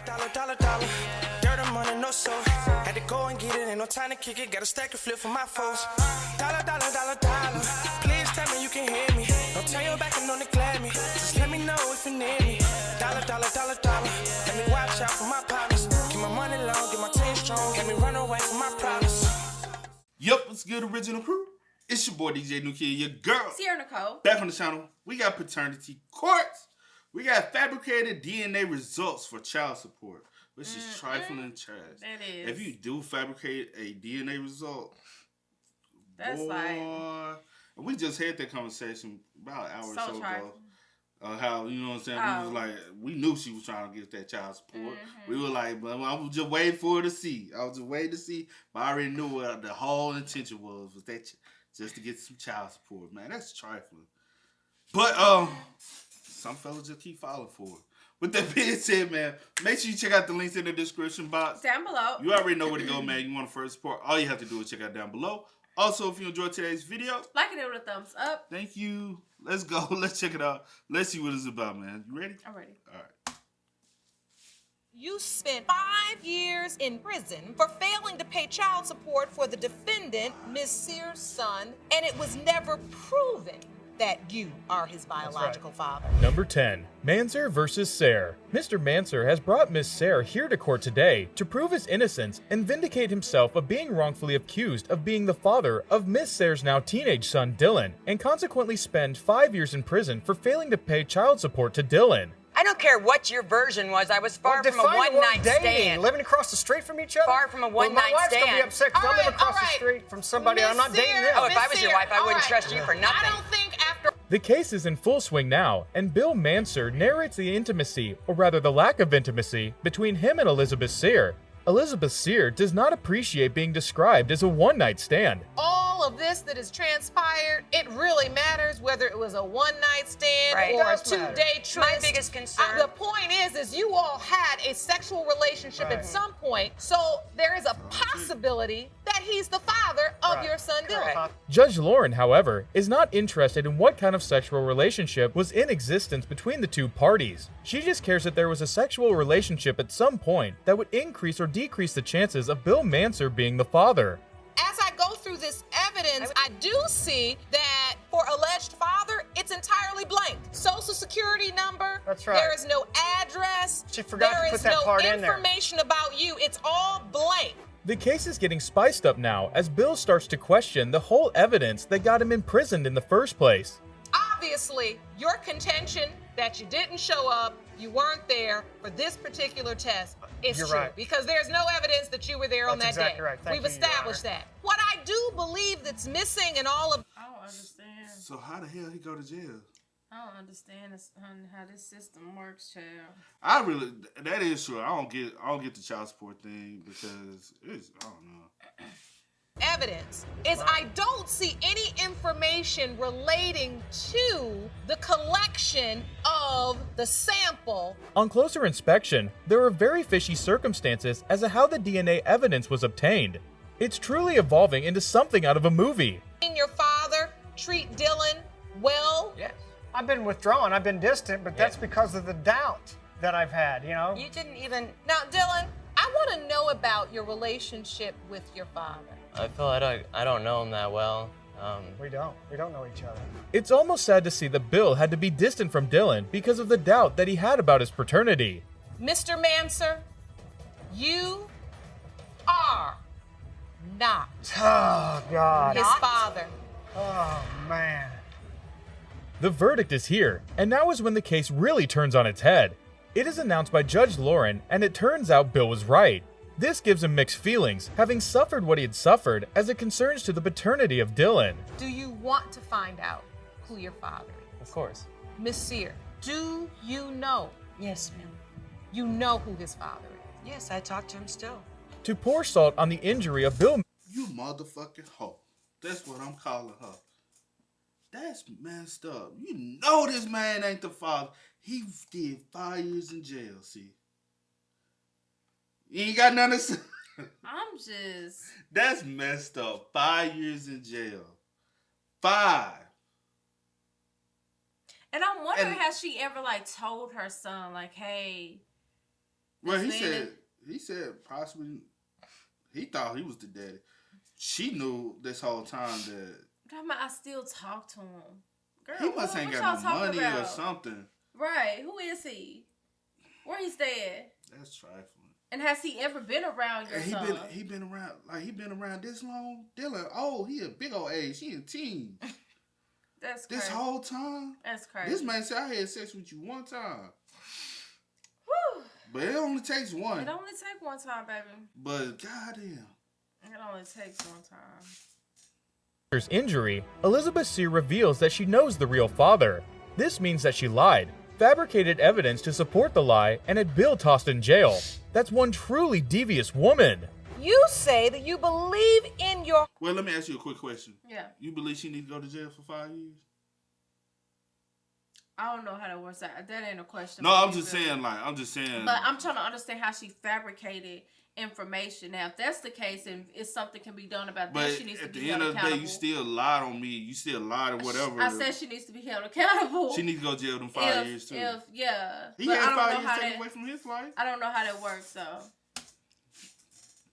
dollar. Dirt and money, no soul. Had to go and get it, ain't no time to kick it. Got a stack of flip for my foes. Dollar. Please tell me you can hear me. Don't turn your back and don't neglect me. Just let me know if you need me. Dollar. Let me watch out for my partners. Keep my money long, get my team strong. Let me run away from my problems. Yup, what's good, original crew? It's your boy DJ New Kid, your girl. Sierra Nicole. Back on the channel, we got paternity courts. We got fabricated DNA results for child support, which is trifling and trash. That is. If you do fabricate a DNA result, that's boy, like. we just had that conversation about an hour or so ago. How, you know what I'm saying? Oh. We was like, we knew she was trying to get that child support. We were like, but I was just waiting for her to see. I was just waiting to see, but I already knew what the whole intention was that just to get some child support. Man, that's trifling. But some fellas just keep falling for it. With that being said, man, make sure you check out the links in the description box. Down below. You already know where to go, man. You want to first support, all you have to do is check out down below. Also, if you enjoyed today's video, like it with a thumbs up. Thank you. Let's go. Let's check it out. Let's see what it's about, man. You ready? I'm ready. All right. You spent 5 years in prison for failing to pay child support for the defendant, Ms. Sears' son, and it was never proven that you are his biological father. Number 10. Manser versus Sayre. Mr. Manser has brought Miss Sayre here to court today to prove his innocence and vindicate himself of being wrongfully accused of being the father of Miss Sayre's now teenage son Dylan, and consequently spend 5 years in prison for failing to pay child support to Dylan. I don't care what your version was. I was far from a one-night stand. Living across the street from each other? Far from a one-night stand. My wife's going to be upset because I live across the street from somebody I'm not dating now. Oh, if I was your wife, I wouldn't trust you for nothing. I don't think after... The case is in full swing now, and Bill Manser narrates the intimacy, or rather the lack of intimacy, between him and Elizabeth Sayre. Elizabeth Sayre does not appreciate being described as a one-night stand. All of this that has transpired, it really matters whether it was a one-night stand or a two-day tryst. My biggest concern. The point is you all had a sexual relationship at some point, so there is a possibility that he's the father of your son Dylan. Judge Lauren, however, is not interested in what kind of sexual relationship was in existence between the two parties. She just cares that there was a sexual relationship at some point that would increase or decrease the chances of Bill Manser being the father. As I go through this evidence, I do see that for alleged father, it's entirely blank. Social security number. That's right. There is no address. She forgot to put that part in there. There is no information about you. It's all blank. The case is getting spiced up now as Bill starts to question the whole evidence that got him imprisoned in the first place. Obviously, your contention that you didn't show up, you weren't there for this particular test is true. Right. Because there's no evidence that you were there on that exactly day. Right. We've established that. What I do believe that's missing in all of... I don't understand. So how the hell he go to jail? I don't understand how this system works, child. That is true. I don't get the child support thing because I don't know. Evidence is I don't see any information relating to the collection of the sample. On closer inspection, there are very fishy circumstances as to how the DNA evidence was obtained. It's truly evolving into something out of a movie. Your father treat Dylan well? Yes. I've been withdrawn. I've been distant, but that's because of the doubt that I've had, you know? You didn't even... Now, Dylan, I want to know about your relationship with your father. I feel I don't know him that well. We don't know each other. It's almost sad to see that Bill had to be distant from Dylan because of the doubt that he had about his paternity. Mr. Manser, you are not oh, God. his father. Oh, man. The verdict is here, and now is when the case really turns on its head. It is announced by Judge Lauren, and it turns out Bill was right. This gives him mixed feelings, having suffered what he had suffered as it concerns to the paternity of Dylan. Do you want to find out who your father is? Of course. Miss Sear, do you know? Yes, ma'am. You know who his father is? Yes, I talk to him still. To pour salt on the injury of Bill. You motherfucking hoe. That's what I'm calling her. That's messed up. You know this man ain't the father. He did 5 years in jail, see. You ain't got nothing to say. I'm just... That's messed up. 5 years in jail. 5. And I'm wondering, has she ever, like, told her son, like, hey, Well, he said possibly he thought he was the daddy. She knew this whole time that I still talk to him. Girl, he must ain't got no money or something. Right. Who is he? Where he staying? That's trifling. And has he ever been around your son? He been around this long? Dylan, he a big old age. He a teen. That's crazy. This whole time? That's crazy. This man said I had sex with you one time. Whew. But it only takes one. It only takes one time, baby. But goddamn. It only takes one time. After injury, Elizabeth Sear reveals that she knows the real father. This means that she lied, fabricated evidence to support the lie, and had Bill tossed in jail. That's one truly devious woman. You say that you believe in your... Well, let me ask you a quick question. Yeah. You believe she need to go to jail for 5 years? I don't know how that works out. That ain't a question. No, I'm just saying. But I'm trying to understand how she fabricated information. Now, if that's the case, and if something can be done about that, she needs to be held accountable. But at the end of the day, you still lied on me. You still lied or whatever. I said she needs to be held accountable. She needs to go to jail them 5 years too. Yeah. He had 5 years taken away from his life. I don't know how that works, though.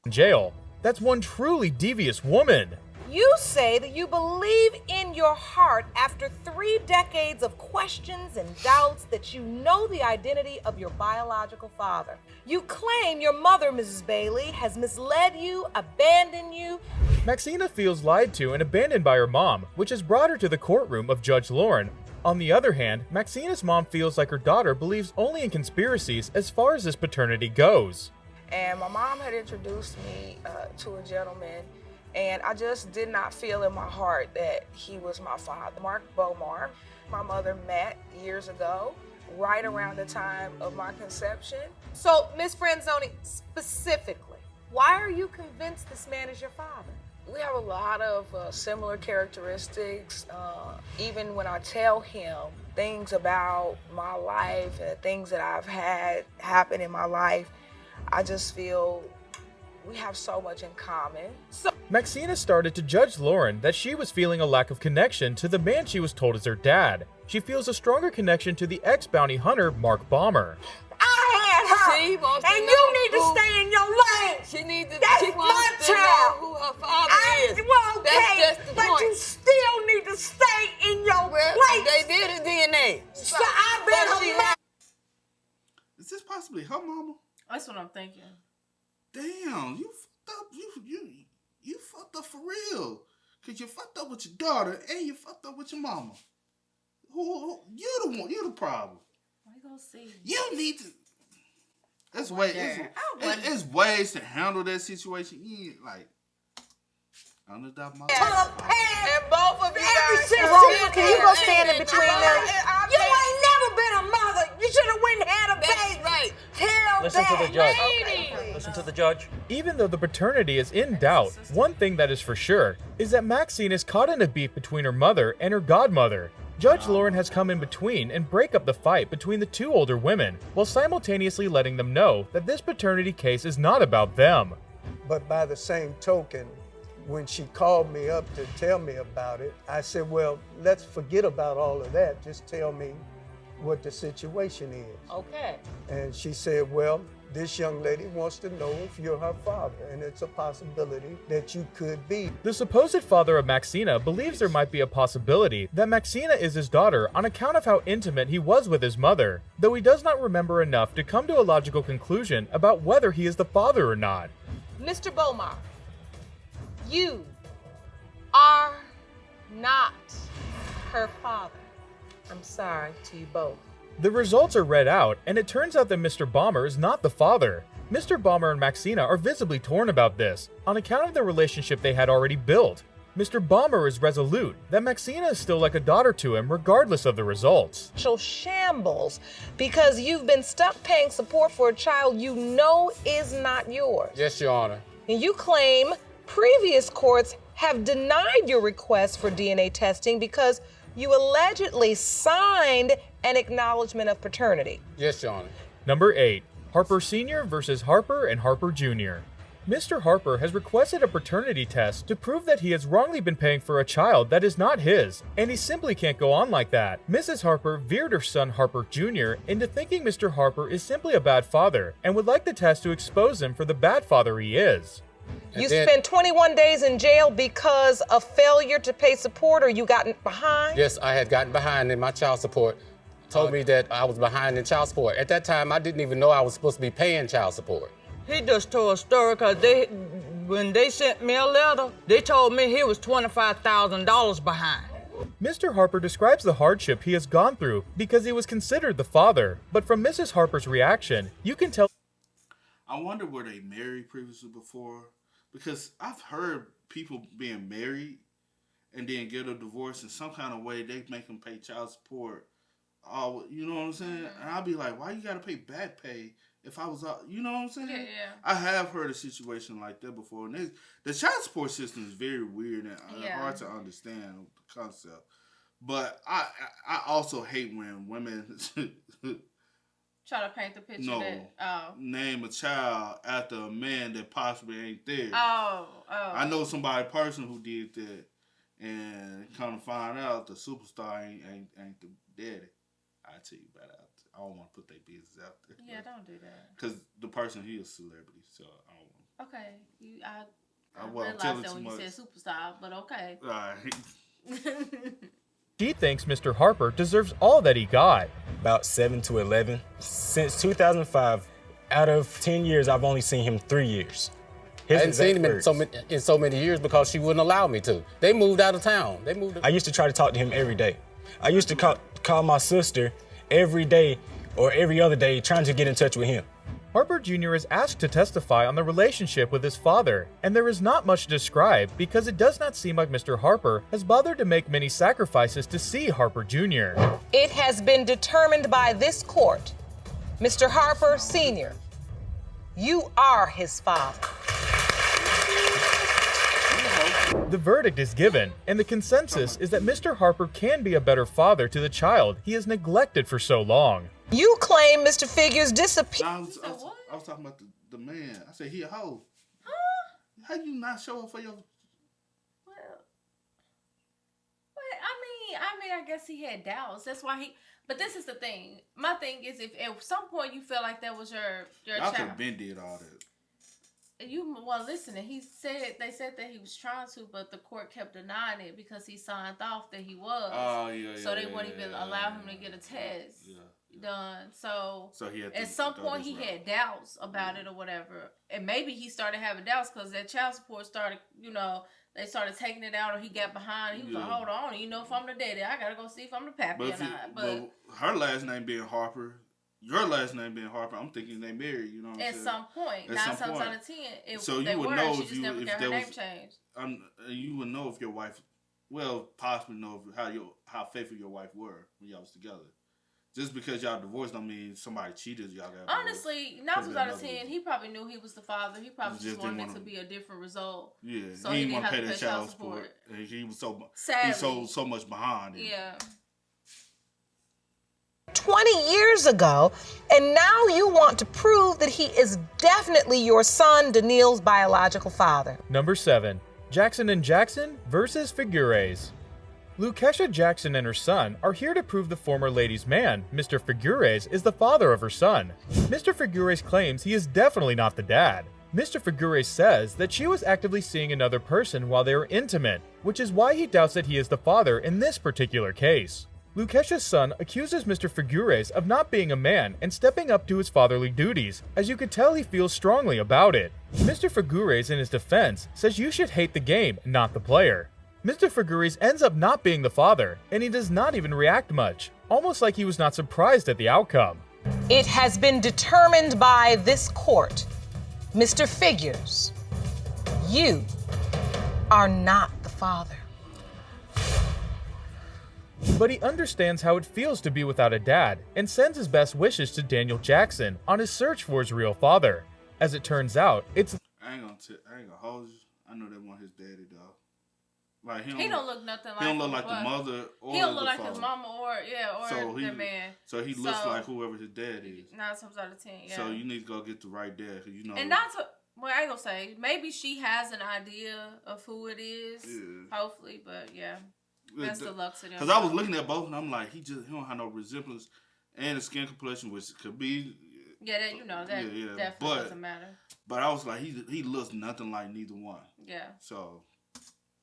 Jail. That's one truly devious woman. You say that you believe in your heart after 3 decades of questions and doubts that you know the identity of your biological father. You claim your mother, Mrs. Bailey, has misled you, abandoned you. Maxine feels lied to and abandoned by her mom, which has brought her to the courtroom of Judge Lauren. On the other hand, Maxine's mom feels like her daughter believes only in conspiracies as far as this paternity goes. And my mom had introduced me to a gentleman, and I just did not feel in my heart that he was my father. Mark Bomar, my mother met years ago, right around the time of my conception. So, Ms. Franzoni, specifically, why are you convinced this man is your father? We have a lot of similar characteristics. Even when I tell him things about my life and things that I've had happen in my life, I just feel we have so much in common. Maxine started to judge Lauren that she was feeling a lack of connection to the man she was told is her dad. She feels a stronger connection to the ex-bounty hunter, Mark Bomber. I had her, and you need to stay in your lane. She needs to. That's she my wants to know child. who her father is. Well, okay, That's just the but point. you still need to stay in your place. They did a DNA. So I bet her mom. Is this possibly her mama? That's what I'm thinking. Damn, you fucked up. You fucked up for real. Cause you fucked up with your daughter and you fucked up with your mama. Who you the one? You the problem. We gonna see. You need to. It's ways to handle that situation. You ain't like. Underdog my. And both of you guys. Can you go stand in between them? You ain't never been a mother. You should have went and had a baby. Right. Tell Listen that. to the judge. Okay. Listen to the judge. Even though the paternity is in doubt, one thing that is for sure is that Maxine is caught in a beef between her mother and her godmother. Judge Lauren has come in between and break up the fight between the two older women, while simultaneously letting them know that this paternity case is not about them. But by the same token, when she called me up to tell me about it, I said, well, let's forget about all of that. Just tell me what the situation is. Okay. And she said, well, this young lady wants to know if you're her father, and it's a possibility that you could be. The supposed father of Maxina believes there might be a possibility that Maxina is his daughter on account of how intimate he was with his mother, though he does not remember enough to come to a logical conclusion about whether he is the father or not. Mr. Bomar, you are not her father. I'm sorry to you both. The results are read out, and it turns out that Mr. Bomber is not the father. Mr. Bomber and Maxina are visibly torn about this, on account of the relationship they had already built. Mr. Bomber is resolute that Maxina is still like a daughter to him regardless of the results. Shambles, because you've been stuck paying support for a child you know is not yours. Yes, Your Honor. And you claim previous courts have denied your request for DNA testing because you allegedly signed an acknowledgement of paternity. Yes, Your Honor. Number 8. Harper Sr. versus Harper and Harper Jr. Mr. Harper has requested a paternity test to prove that he has wrongly been paying for a child that is not his, and he simply can't go on like that. Mrs. Harper veered her son Harper Jr. into thinking Mr. Harper is simply a bad father and would like the test to expose him for the bad father he is. You spent 21 days in jail because of failure to pay support, or you got behind? Yes, I had gotten behind in my child support. Told me that I was behind in child support. At that time, I didn't even know I was supposed to be paying child support. He just told a story because when they sent me a letter, they told me he was $25,000 behind. Mr. Harper describes the hardship he has gone through because he was considered the father, but from Mrs. Harper's reaction, you can tell. I wonder were they married previously before? Because I've heard people being married and then get a divorce in some kind of way, they make them pay child support. You know what I'm saying? And I'll be like, why you got to pay back pay if I was, you know what I'm saying? Yeah. I have heard a situation like that before. And the child support system is very weird and hard to understand the concept. But I also hate when women try to paint the picture name a child after a man that possibly ain't there. I know somebody person who did that, and come to find out the superstar ain't the daddy. I tell you about it. I don't want to put their business out there. Yeah, don't do that. Because the person he is a celebrity, so I don't want. Okay, I realized that when you said superstar, but okay. All right. She thinks Mr. Harper deserves all that he got. About 7 to 11. Since 2005, out of 10 years, I've only seen him 3 years. I hadn't seen him in so many years because she wouldn't allow me to. They moved out of town. I used to try to talk to him every day. I used to call my sister every day or every other day trying to get in touch with him. Harper Jr. is asked to testify on the relationship with his father, and there is not much to describe because it does not seem like Mr. Harper has bothered to make many sacrifices to see Harper Jr. It has been determined by this court, Mr. Harper Sr., you are his father. The verdict is given, and the consensus is that Mr. Harper can be a better father to the child he has neglected for so long. You claim Mr. Figures disappeared. I was talking about the man. I said, he a hoe. Huh? How you not show up for your... I guess he had doubts. That's why he... But this is the thing. My thing is, if at some point you feel like that was your Y'all child... could have been did all that. You weren't listening. They said that he was trying to, but the court kept denying it because he signed off that he was. Oh, yeah. So they wouldn't even allow him to get a test done. So he had at some point he had doubts about it or whatever. And maybe he started having doubts because that child support started, they started taking it out or he got behind. He was like, hold on, if I'm the daddy, I got to go see if I'm the pappy or not. But her last name being Harper, your last name being Harper, I'm thinking they married, you know what I'm saying? At some point, 9 times out of 10, so they you would were, know she if just never got her name changed. You would know if your wife, possibly know how faithful your wife were when y'all was together. Just because y'all divorced don't mean somebody cheated y'all got honestly, 9 times out of 10, he probably knew he was the father. He probably just wanted it to be a different result. Yeah, so he didn't want to pay that child support. He was so much behind. Yeah. 20 years ago, and now you want to prove that he is definitely your son, Daniil's biological father. Number 7. Jackson and Jackson versus Figures. Lukesha Jackson and her son are here to prove the former lady's man, Mr. Figures, is the father of her son. Mr. Figures claims he is definitely not the dad. Mr. Figures says that she was actively seeing another person while they were intimate, which is why he doubts that he is the father in this particular case. Lukesha's son accuses Mr. Figures of not being a man and stepping up to his fatherly duties, as you could tell he feels strongly about it. Mr. Figures, in his defense, says you should hate the game, not the player. Mr. Figures ends up not being the father, and he does not even react much, almost like he was not surprised at the outcome. It has been determined by this court, Mr. Figures, you are not the father. But he understands how it feels to be without a dad, and sends his best wishes to Daniel Jackson on his search for his real father. As it turns out, it's... I ain't gonna hold you. I know they want his daddy, dog. Like he don't look nothing like. He don't look like the mother or he don't look the like father. his mama or their man. So he looks like whoever his dad is. 9 times out of 10. Yeah. So you need to go get the right dad, cause And not to Well, I ain't gonna say. Maybe she has an idea of who it is. Yeah. Hopefully, but yeah. Best of luck to them. Because I was looking at both, and I'm like, he don't have no resemblance, and the skin complexion, which could be. Yeah, that definitely doesn't matter. But I was like, he looks nothing like neither one. Yeah. So.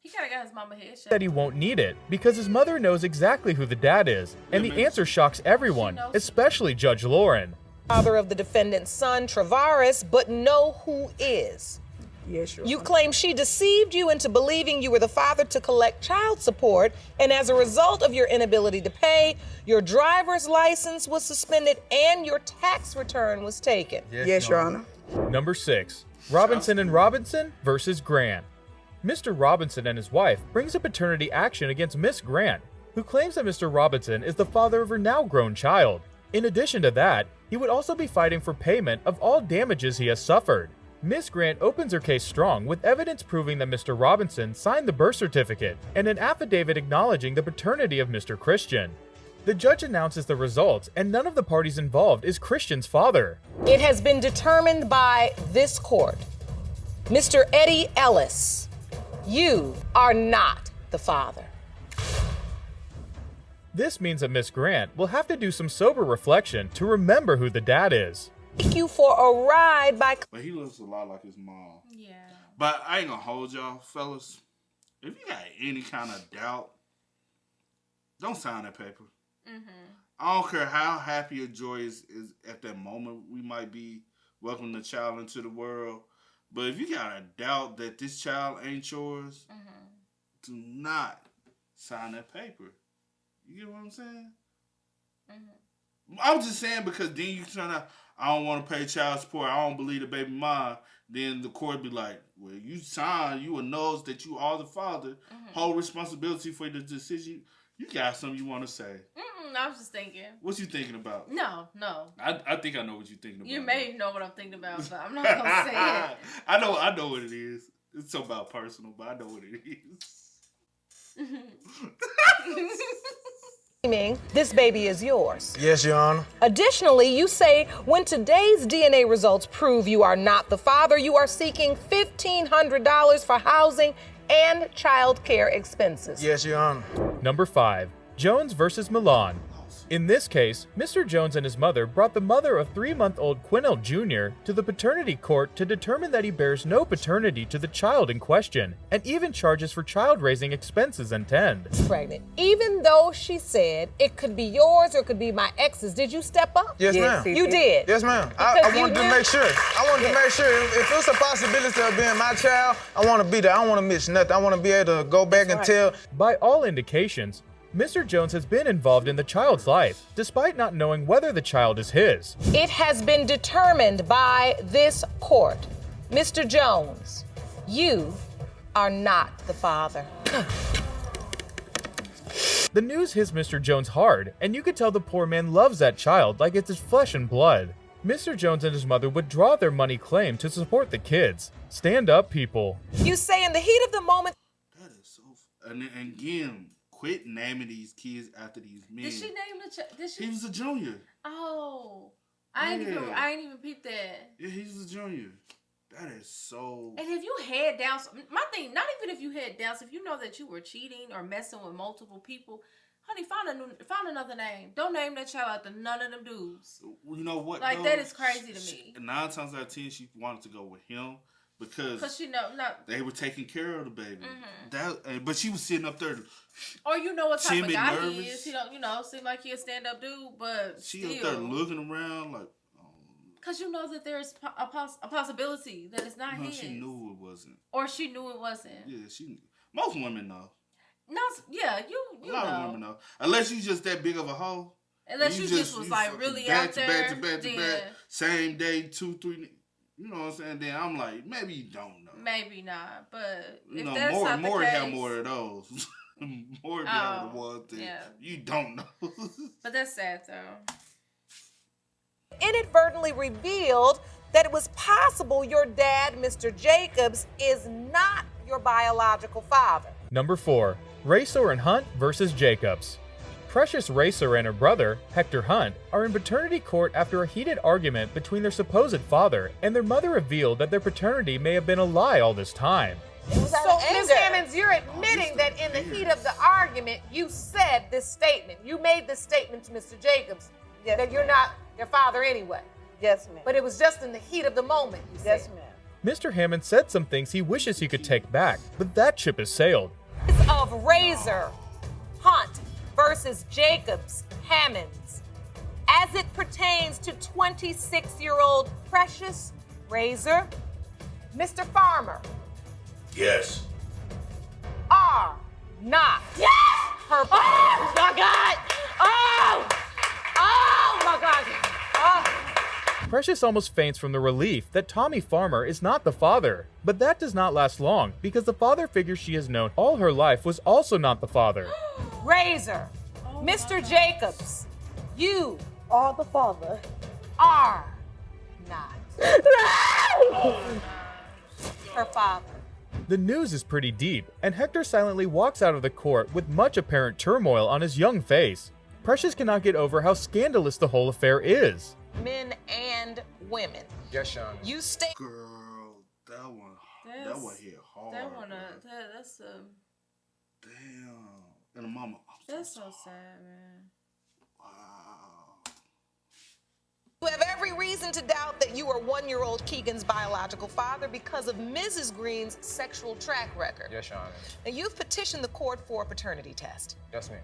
He kind of got his mama headshot. That he won't need it because his mother knows exactly who the dad is, and the answer shocks everyone, especially Judge Lauren. Father of the defendant's son, Travaris, but know who is. Yes, Your You Honor. claim she deceived you into believing you were the father to collect child support, and as a result of your inability to pay, your driver's license was suspended and your tax return was taken. Yes, Your Honor. Number 6, Robinson and Robinson versus Grant. Mr. Robinson and his wife brings a paternity action against Miss Grant, who claims that Mr. Robinson is the father of her now grown child. In addition to that, he would also be fighting for payment of all damages he has suffered. Miss Grant opens her case strong with evidence proving that Mr. Robinson signed the birth certificate and an affidavit acknowledging the paternity of Mr. Christian. The judge announces the results, and none of the parties involved is Christian's father. It has been determined by this court. Mr. Eddie Ellis, you are not the father. This means that Miss Grant will have to do some sober reflection to remember who the dad is. Take you for a ride by... But he looks a lot like his mom. Yeah. But I ain't gonna hold y'all, fellas. If you got any kind of doubt, don't sign that paper. I don't care how happy or joyous is at that moment we might be welcoming the child into the world. But if you got a doubt that this child ain't yours, do not sign that paper. You get what I'm saying? I'm just saying because then you turn out, I don't want to pay child support, I don't believe the baby mom. Then the court be like, well, you signed, you knows that you are the father. Whole responsibility for the decision. You got something you want to say. I was just thinking. What you thinking about? No. I think I know what you're thinking about. You may know what I'm thinking about, but I'm not going to say it. I know what it is. It's so about personal, but I know what it is. This baby is yours. Yes, Your Honor. Additionally, you say when today's DNA results prove you are not the father, you are seeking $1,500 for housing and child care expenses. Yes, Your Honor. Number 5, Jones versus Milan. In this case, Mr. Jones and his mother brought the mother of 3-month-old Quinnell Jr. to the paternity court to determine that he bears no paternity to the child in question, and even charges for child-raising expenses and tend. Pregnant. Even though she said it could be yours or it could be my ex's, did you step up? Yes, ma'am. You did? Yes, ma'am. I wanted to make sure. If it's a possibility of being my child, I want to be there. I don't want to miss nothing. I want to be able to go back and tell. By all indications, Mr. Jones has been involved in the child's life, despite not knowing whether the child is his. It has been determined by this court. Mr. Jones, you are not the father. The news hits Mr. Jones hard, and you could tell the poor man loves that child like it's his flesh and blood. Mr. Jones and his mother withdraw their money claim to support the kids. Stand up, people. You say in the heat of the moment. That is so... And again... Quit naming these kids after these men. Did she name the child? He was a junior. Oh. I ain't even peeped that. Yeah, he was a junior. That is so... And if you head down... My thing, not even if you head down, so if you know that you were cheating or messing with multiple people, honey, find another name. Don't name that child after none of them dudes. You know what? Like, that is crazy to me. 9 times out of 10, she wanted to go with him. Because she know they were taking care of the baby. But she was sitting up there. Or you know what type of guy nervous. he is. He don't, seem like he a stand-up dude, but she up there looking around like. Because you know that there's a possibility that it's not his. She knew it wasn't. Or she knew it wasn't. Yeah, most women know. You a lot of women know. Unless you just that big of a hoe. Unless you just was like really out there. Back to back. Same day, 2, 3. You know what I'm saying? Then I'm like, maybe you don't know. Maybe not, but you if know, that's not the case, have more of those. More be able to one thing. Yeah. You don't know. But that's sad though. Inadvertently revealed that it was possible your dad, Mr. Jacobs, is not your biological father. Number 4, Racor and Hunt versus Jacobs. Precious Racer and her brother, Hector Hunt, are in paternity court after a heated argument between their supposed father, and their mother revealed that their paternity may have been a lie all this time. So, Ms. Hammonds, you're admitting that in the heat of the argument, you said this statement. You made this statement to Mr. Jacobs that you're not their father anyway. Yes, ma'am. But it was just in the heat of the moment, you said. Yes, ma'am. Mr. Hammond said some things he wishes he could take back, but that ship has sailed. Of Razor, Hunt versus Jacobs, Hammonds, as it pertains to 26-year-old Precious Razor, Mr. Farmer. Yes. Are not. Yes! Her father. Oh, my God! Oh! Oh, my God! Oh. Precious almost faints from the relief that Tommy Farmer is not the father. But that does not last long, because the father figure she has known all her life was also not the father. Razor, Mr. Jacobs, you are the father. Are not. Her father. The news is pretty deep, and Hector silently walks out of the court with much apparent turmoil on his young face. Precious cannot get over how scandalous the whole affair is. Men and women. Yes, Sean. You stay. Girl, that one hit hard. That one, that's damn. And the mama. That's so sad, man. You have every reason to doubt that you are one-year-old Keegan's biological father because of Mrs. Green's sexual track record. Yes, Sean. Now, you've petitioned the court for a paternity test. Yes, ma'am.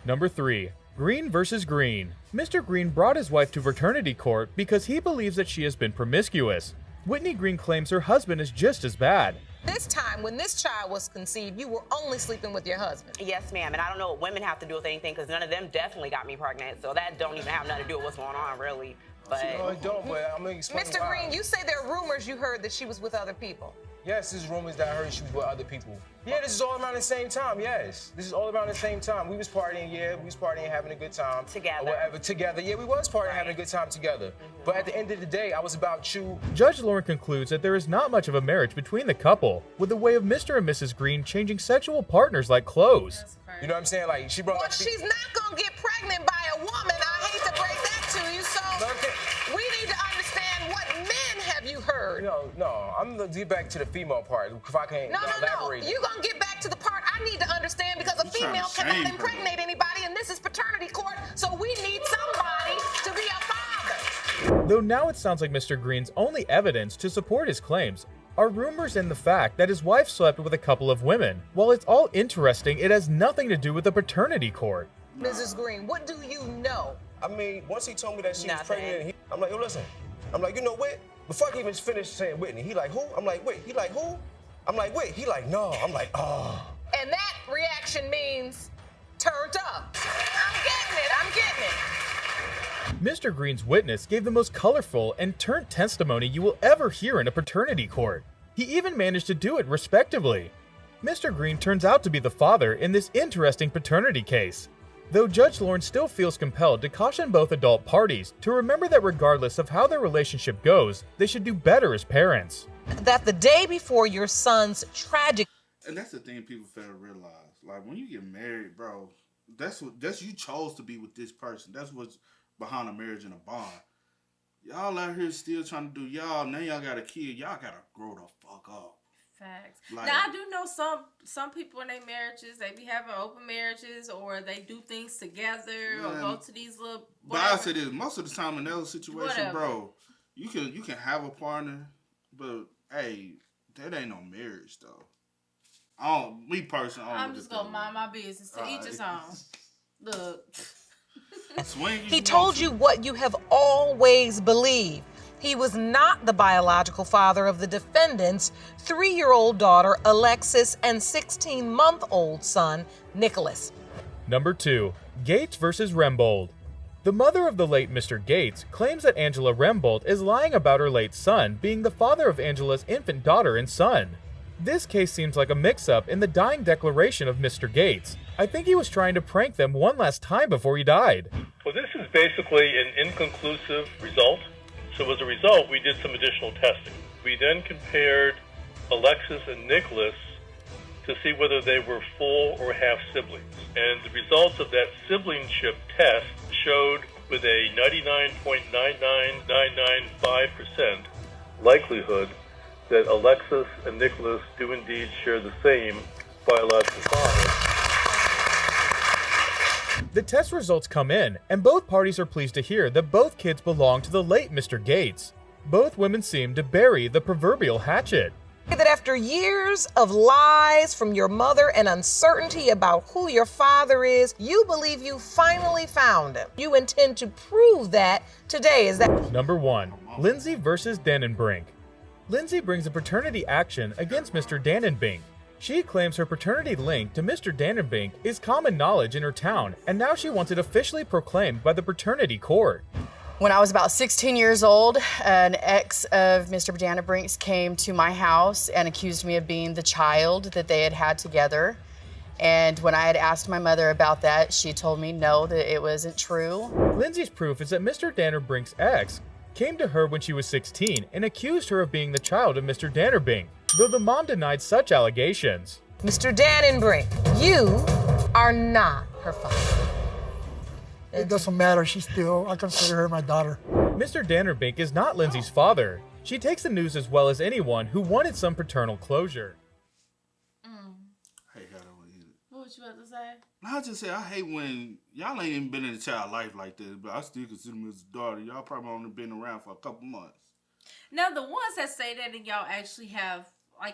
Number 3. Green versus Green. Mr. Green brought his wife to paternity court because he believes that she has been promiscuous. Whitney Green claims her husband is just as bad. This time, when this child was conceived, you were only sleeping with your husband. Yes, ma'am, and I don't know what women have to do with anything because none of them definitely got me pregnant, so that don't even have nothing to do with what's going on, really. But No, it don't, but I'm going to explain Mr. why. Green, you say there are rumors you heard that she was with other people. Yes, there's rumors that I heard she was with other people. Yeah, this is all around the same time, yes. This is all around the same time. We was partying, having a good time. Together. Or whatever, together. Yeah, we was partying, having a good time together. But at the end of the day, I was about you. Judge Lauren concludes that there is not much of a marriage between the couple, with the way of Mr. and Mrs. Green changing sexual partners like clothes. You know what I'm saying? Like, she brought... Well, she's not going to get pregnant by a woman. I hate to break that to you, so we need to understand what men have you heard. No, I'm going to get back to the female part, if I can't elaborate. You're going to get back to the part I need to understand because a female cannot impregnate anybody, and this is paternity court, so we need somebody to be a father. Though now it sounds like Mr. Green's only evidence to support his claims are rumors and the fact that his wife slept with a couple of women. While it's all interesting, it has nothing to do with the paternity court. Mrs. Green, what do you know? I mean, once he told me that she was pregnant, I'm like, yo, listen. I'm like, you know what? Before I even finished saying Whitney, he like, who? I'm like, wait. He like, who? I'm like, wait. He like, no. I'm like, oh. And that reaction means turned up. I'm getting it. Mr. Green's witness gave the most colorful and turnt testimony you will ever hear in a paternity court. He even managed to do it respectively. Mr. Green turns out to be the father in this interesting paternity case. Though Judge Lauren still feels compelled to caution both adult parties to remember that regardless of how their relationship goes, they should do better as parents. That the day before your son's tragic... And that's the thing people fail to realize. Like, when you get married, bro, that's you chose to be with this person. That's what's behind a marriage and a bond. Y'all out here still trying to do y'all. Now y'all got a kid. Y'all got to grow the fuck up. Facts. Like, now I do know some people in their marriages, they be having open marriages or they do things together or go to these little. But I say this, most of the time in those situations, Whatever. bro, you can have a partner, but hey, that ain't no marriage though. Me personally, I'm just gonna mind my business. To each his own. Look. He told you what you have always believed. He was not the biological father of the defendant's 3-year-old daughter, Alexis, and 16-month-old son, Nicholas. Number 2. Gates versus Remold. The mother of the late Mr. Gates claims that Angela Remold is lying about her late son being the father of Angela's infant daughter and son. This case seems like a mix-up in the dying declaration of Mr. Gates. I think he was trying to prank them one last time before he died. Well, this is basically an inconclusive result. So as a result, we did some additional testing. We then compared Alexis and Nicholas to see whether they were full or half siblings. And the results of that siblingship test showed with a 99.99995% likelihood that Alexis and Nicholas do indeed share the same biological father. The test results come in, and both parties are pleased to hear that both kids belong to the late Mr. Gates. Both women seem to bury the proverbial hatchet. That after years of lies from your mother and uncertainty about who your father is, you believe you finally found him. You intend to prove that today. Is that Number 1. Lindsay versus Dan and Brink. Lindsay brings a paternity action against Mr. Dan and Brink. She claims her paternity link to Mr. Dan and Brink is common knowledge in her town, and now she wants it officially proclaimed by the paternity court. When I was about 16 years old, an ex of Mr. Dan and Brink's came to my house and accused me of being the child that they had together. And when I had asked my mother about that, she told me no, that it wasn't true. Lindsay's proof is that Mr. Dan and Brink's ex came to her when she was 16 and accused her of being the child of Mr. Dan and Brink, though the mom denied such allegations. Mr. Dan and Brink, you are not her father. It doesn't matter. I consider her my daughter. Mr. Dan and Brink is not Lindsay's father. She takes the news as well as anyone who wanted some paternal closure. What you about to say? I just say I hate when y'all ain't even been in a child life like that, but I still consider them as a daughter. Y'all probably only been around for a couple months. Now the ones that say that and y'all actually have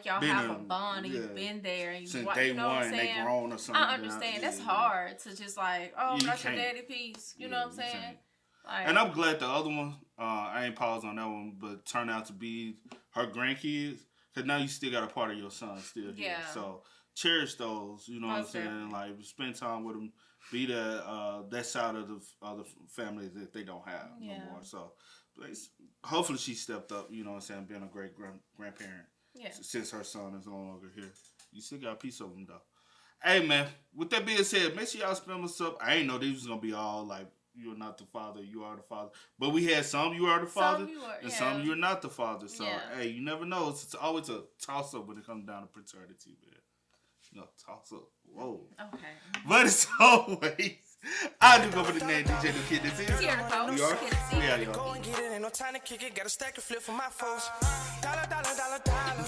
y'all Been have a in- bond and yeah. you've been there and Since you day know what one, I'm they saying? grown or something. I understand. That's hard to just You not your can't. daddy piece. You know what I'm saying? Like, And I'm glad the other one, I ain't paused on that one, but turned out to be her grandkids. Because now you still got a part of your son still here. Yeah. So cherish those, you know what I'm Most saying? definitely. Like, spend time with them. Be that side of the other family that they don't have no more. So hopefully she stepped up, you know what I'm saying, being a great grandparent. Yeah. Since her son is no longer here. You still got a piece of him, though. Hey, man, with that being said, make sure y'all spam us up. I ain't know these was going to be all like, you're not the father, you are the father. But we had some you are the father, and some you're not the father. So, hey, you never know. It's always a toss-up when it comes down to paternity, man. You know, toss-up. Whoa. Okay. But as always, I do go for the name DJ The Kid. This is. Here to go. We are. We out, y'all. Go and get it, ain't no time to kick it. Got a stack and flip for my foes. Dollar, dollar, dollar, dollar.